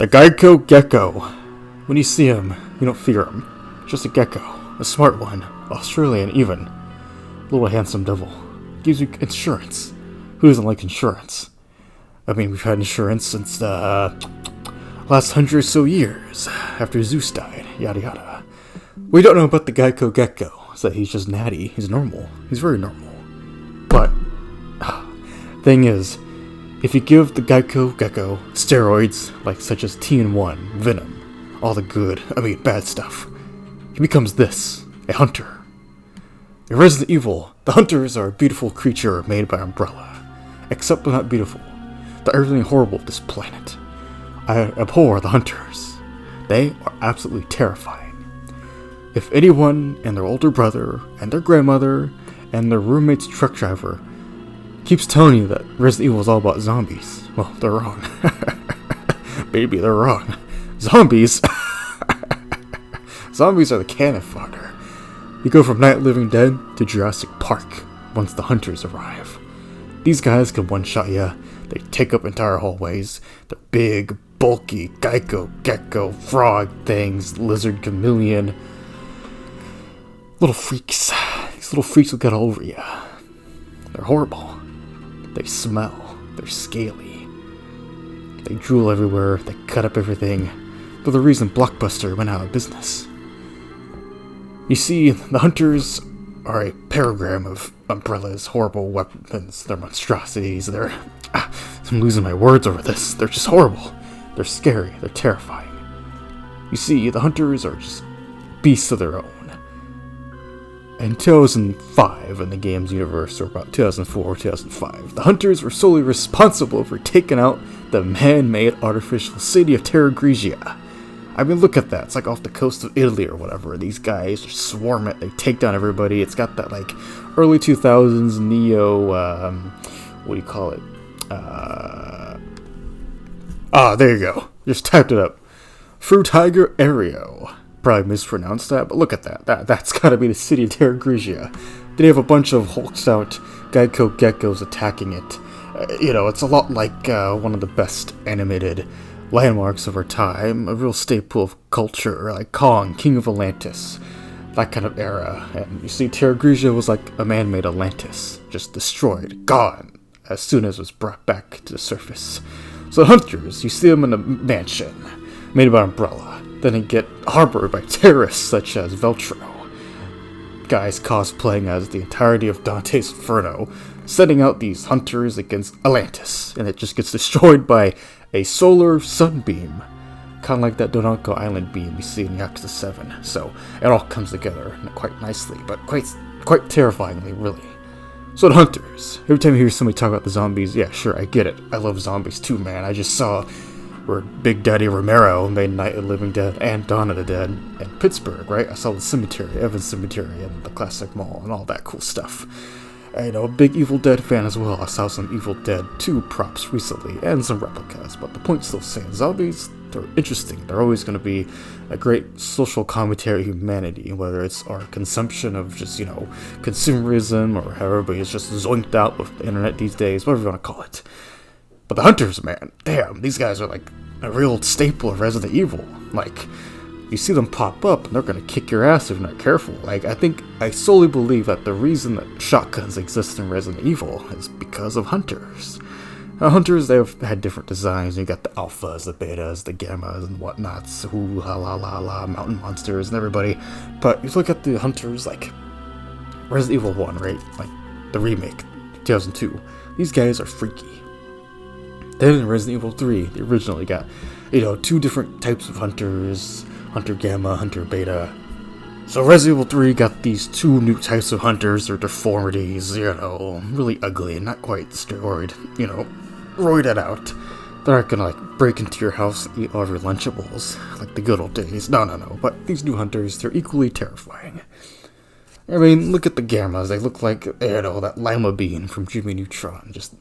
The Geico Gecko. When you see him, you don't fear him. Just a gecko. A smart one. Australian even. Little handsome devil. Gives you insurance. Who doesn't like insurance? I mean, we've had insurance since the last 100 or so years. After Zeus died. Yada yada. What we don't know about the Geico Gecko is that he's just natty. He's normal. He's very normal. But, thing is, if you give the Geico Gecko steroids, like such as TN1, Venom, all the bad stuff, he becomes this, a hunter. In Resident Evil, the hunters are a beautiful creature made by Umbrella. Except they're not beautiful. They're everything horrible of this planet. I abhor the hunters. They are absolutely terrifying. If anyone and their older brother and their grandmother and their roommate's truck driver keeps telling you that Resident Evil is all about zombies, well, they're wrong. Baby, they're wrong. Zombies? Zombies are the cannon fodder. You go from Night of the Living Dead to Jurassic Park once the hunters arrive. These guys can one-shot ya. They take up entire hallways. They're big, bulky, gecko, frog things, lizard, chameleon. Little freaks. These little freaks will get all over ya. They're horrible. They smell. They're scaly. They drool everywhere. They cut up everything. They're the reason Blockbuster went out of business. You see, the hunters are a paragram of Umbrella's horrible weapons. Their monstrosities. I'm losing my words over this. They're just horrible. They're scary. They're terrifying. You see, the hunters are just beasts of their own. In 2005, in the game's universe, or about 2004 or 2005, the hunters were solely responsible for taking out the man-made artificial city of Terra Grigia. I mean, look at that. It's like off the coast of Italy or whatever. These guys just swarm it. They take down everybody. It's got that, like, early 2000s Neo, what do you call it? There you go. Just typed it up. Fru Tiger Aereo. Probably mispronounced that, but look at that. That's gotta be the city of Terra Grigia. They have a bunch of hulked out Geico geckos attacking it. It's a lot like one of the best animated landmarks of our time, a real staple of culture, like Kong, King of Atlantis, that kind of era. And you see, Terra Grigia was like a man-made Atlantis, just destroyed, gone, as soon as it was brought back to the surface. So hunters, you see them in a mansion made by Umbrella. Then they get harbored by terrorists such as Veltro. Guys cosplaying as the entirety of Dante's Inferno, sending out these hunters against Atlantis, and it just gets destroyed by a solar sunbeam. Kind of like that Dononko Island beam we see in Yakuza 7. So it all comes together quite nicely, but quite terrifyingly, really. So the hunters, every time you hear somebody talk about the zombies, yeah, sure, I get it. I love zombies too, man. I just saw where Big Daddy Romero made Night of the Living Dead and Dawn of the Dead in Pittsburgh, right? I saw the cemetery, Evans Cemetery, and the Classic Mall, and all that cool stuff. And, a big Evil Dead fan as well. I saw some Evil Dead 2 props recently, and some replicas, but the point's still saying zombies, they're interesting. They're always going to be a great social commentary of humanity, whether it's our consumption of just, consumerism, or how everybody's just zoinked out with the internet these days, whatever you want to call it. But the hunters, man, damn, these guys are like a real staple of Resident Evil. Like, you see them pop up, and they're gonna kick your ass if you're not careful. Like, I solely believe that the reason that shotguns exist in Resident Evil is because of hunters. Hunters, they've had different designs. You got the alphas, the betas, the gammas, and whatnots. Ooh, la, mountain monsters, and everybody. But you look at the hunters, like Resident Evil 1, right? Like, the remake, 2002. These guys are freaky. Then in Resident Evil 3, they originally got, two different types of hunters, Hunter Gamma, Hunter Beta. So Resident Evil 3 got these two new types of hunters, their deformities, really ugly and not quite steroid, roided out. They're not gonna, break into your house and eat all of your Lunchables, like the good old days. No. But these new hunters, they're equally terrifying. I mean, look at the Gammas. They look like, that lima bean from Jimmy Neutron, just...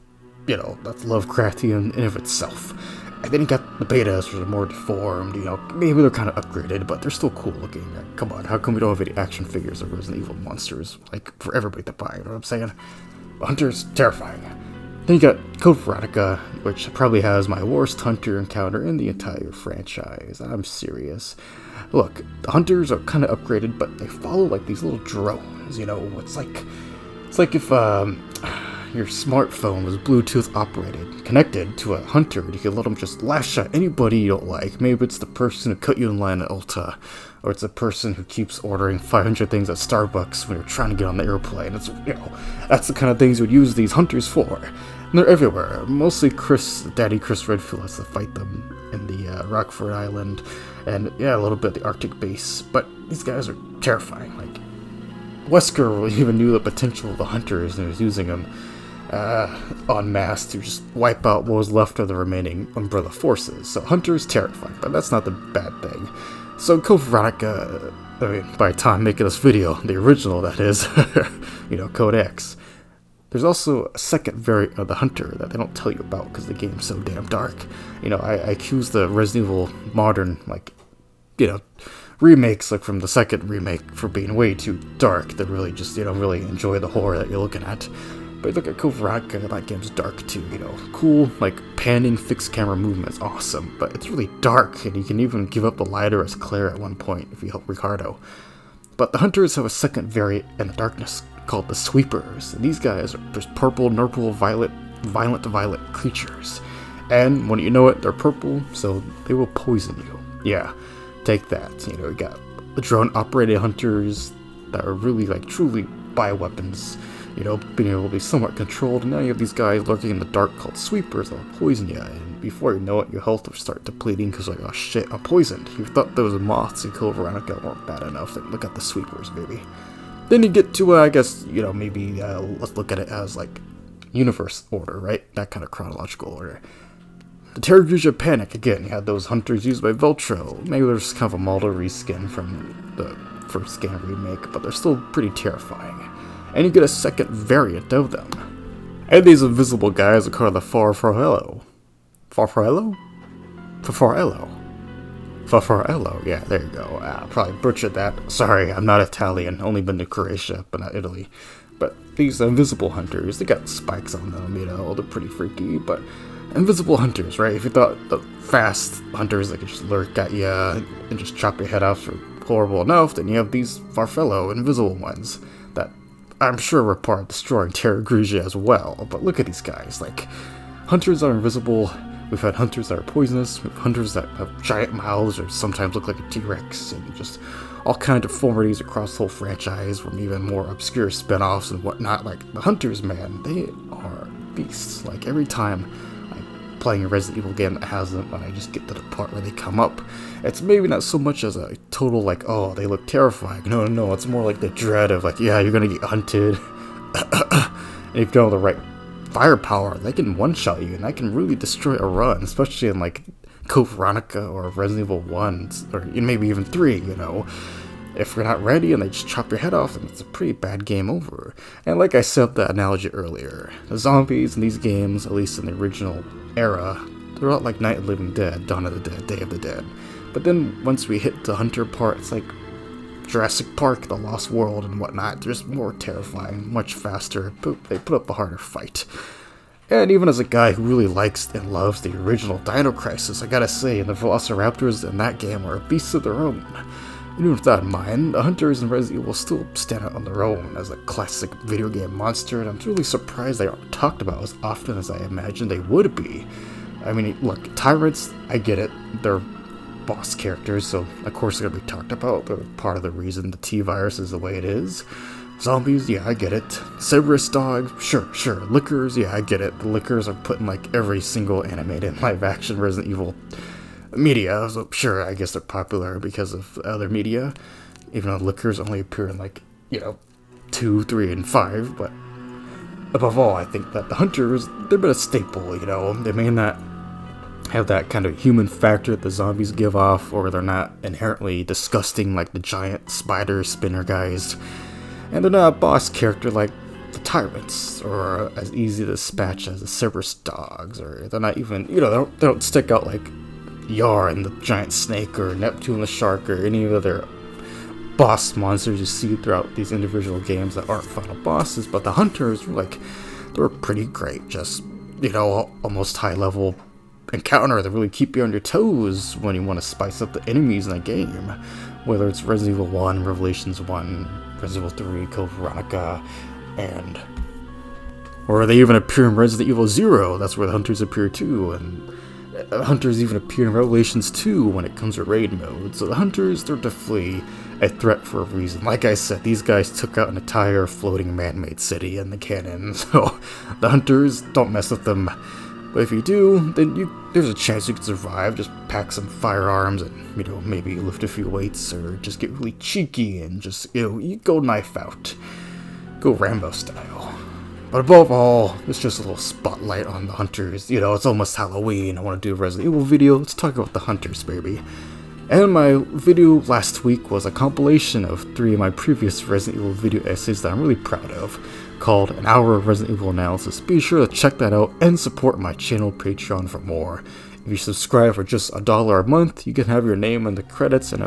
that's Lovecraftian in of itself. And then you got the betas, which are more deformed, maybe they're kind of upgraded, but they're still cool looking. Come on, how come we don't have any action figures of Resident Evil monsters, for everybody to buy, you know what I'm saying? Hunters, terrifying. Then you got Code Veronica, which probably has my worst hunter encounter in the entire franchise. I'm serious. Look, the hunters are kind of upgraded, but they follow like these little drones. You know, it's like if your smartphone was Bluetooth operated, connected to a hunter, you could let them just lash at anybody you don't like. Maybe it's the person who cut you in line at Ulta, or it's the person who keeps ordering 500 things at Starbucks when you're trying to get on the airplane. It's, you know, that's the kind of things you would use these hunters for. And they're everywhere. Mostly Daddy Chris Redfield has to fight them in the Rockford Island, and yeah, a little bit the Arctic base. But these guys are terrifying. Like, Wesker even knew the potential of the hunters, and he was using them en masse to just wipe out what was left of the remaining Umbrella forces. So hunters terrifying, but that's not the bad thing. So Code Veronica, I mean, by the time making this video, the original that is, you know, Code X. There's also a second variant of the hunter that they don't tell you about because the game's so damn dark. You know, I accuse the Resident Evil modern, like, you know, remakes, like from the second remake, for being way too dark to really just, you know, really enjoy the horror that you're looking at. But you look at Code Veronica, that game's dark too, you know. Cool, like, panning fixed camera movement is awesome, but it's really dark, and you can even give up the lighter as Claire at one point if you help Ricardo. But the hunters have a second variant in the darkness called the Sweepers, and these guys are just purple, nurple, violet creatures. And when you know it, they're purple, so they will poison you. Yeah, take that. You know, you got the drone-operated hunters that are really, like, truly bioweapons, you know, being able to be somewhat controlled, and now you have these guys lurking in the dark called Sweepers that will poison you, and before you know it, your health will start depleting because, like, oh shit, I'm poisoned. You thought those moths in Code Veronica weren't bad enough, then look at the Sweepers, baby. Then you get to, I guess, you know, maybe, let's look at it as, like, universe order, right? That kind of chronological order. The Terra Grigia Panic, again, you had those hunters used by Veltro. Maybe there's kind of a Maldo reskin from the first game remake, but they're still pretty terrifying. And you get a second variant of them. And these invisible guys are called the Farfarello. Farfarello? Farfarello. Farfarello, yeah, there you go. Probably butchered that. Sorry, I'm not Italian, only been to Croatia, but not Italy. But these invisible hunters, they got spikes on them, you know, they're pretty freaky, but invisible hunters, right? If you thought the fast hunters that could just lurk at you and just chop your head off are horrible enough, then you have these Farfello invisible ones that I'm sure were part of destroying Terra Grigia as well. But look at these guys, like, hunters are invisible. We've had hunters that are poisonous, we have hunters that have giant mouths or sometimes look like a T-Rex, and just all kind of deformities across the whole franchise from even more obscure spin-offs and whatnot. Like, the hunters, man, they are beasts. Like, every time I'm playing a Resident Evil game that has them, and I just get to the part where they come up, it's maybe not so much as a total, like, oh, they look terrifying. No, it's more like the dread of, like, yeah, you're gonna get hunted. And if you don't have the right firepower, they can one-shot you, and that can really destroy a run, especially in, like, Code Veronica or Resident Evil 1, or maybe even 3, you know. If you're not ready and they just chop your head off, then it's a pretty bad game over. And like I said the analogy earlier, the zombies in these games, at least in the original era, they're not like Night of the Living Dead, Dawn of the Dead, Day of the Dead. But then once we hit the hunter part, it's like Jurassic Park, The Lost World, and whatnot. They're just more terrifying, much faster, but they put up a harder fight. And even as a guy who really likes and loves the original Dino Crisis, I gotta say, the Velociraptors in that game are beasts of their own. Even with that in mind, the hunters in Resident Evil still stand out on their own as a classic video game monster, and I'm really surprised they aren't talked about as often as I imagined they would be. I mean, look, tyrants, I get it, they're boss characters, so of course they're gonna be talked about. They're part of the reason the T-virus is the way it is. Zombies, yeah, I get it. Cerberus dogs, sure. Lickers, yeah, I get it. The Lickers are put in like every single animated live-action Resident Evil media, so sure, I guess they're popular because of other media, even though Lickers only appear in, like, you know, 2, 3, and 5, but above all, I think that the hunters, they've been a staple, you know. They may not have that kind of human factor that the zombies give off, or they're not inherently disgusting like the giant spider spinner guys, and they're not a boss character like the tyrants, or as easy to dispatch as the Cerberus dogs, or they're not even, you know, they don't stick out like Yar and the giant snake, or Neptune the shark, or any of the other boss monsters you see throughout these individual games that aren't final bosses. But the hunters, like, they're pretty great, just almost high-level encounter that really keep you on your toes when you want to spice up the enemies in the game. Whether it's Resident Evil 1, Revelations 1, Resident Evil 3, Code Veronica, or they even appear in Resident Evil 0, that's where the hunters appear too, and hunters even appear in Revelations 2 when it comes to raid mode. So the hunters, they're definitely a threat for a reason. Like I said, these guys took out an entire floating man-made city in the canon, so the hunters, don't mess with them. But if you do, then there's a chance you can survive. Just pack some firearms and, maybe lift a few weights, or just get really cheeky and just, you go knife out. Go Rambo style. But above all, it's just a little spotlight on the hunters. It's almost Halloween. I want to do a Resident Evil video. Let's talk about the hunters, baby. And my video last week was a compilation of 3 of my previous Resident Evil video essays that I'm really proud of, called An Hour of Resident Evil Analysis. Be sure to check that out and support my channel Patreon for more. If you subscribe for just $1 a month, you can have your name in the credits and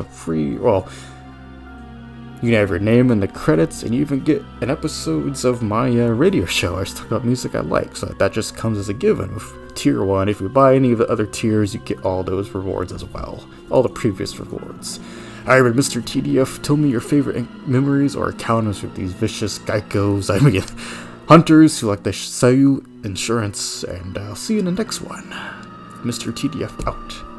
you can have your name in the credits, and you even get an episodes of my radio show. I just talk about music I like, so that just comes as a given with tier 1. If you buy any of the other tiers, you get all those rewards as well, all the previous rewards. Alright, Mr. TDF, tell me your favorite memories or encounters with these vicious geckos, hunters who like to sell you insurance, and I'll see you in the next one. Mr. TDF out.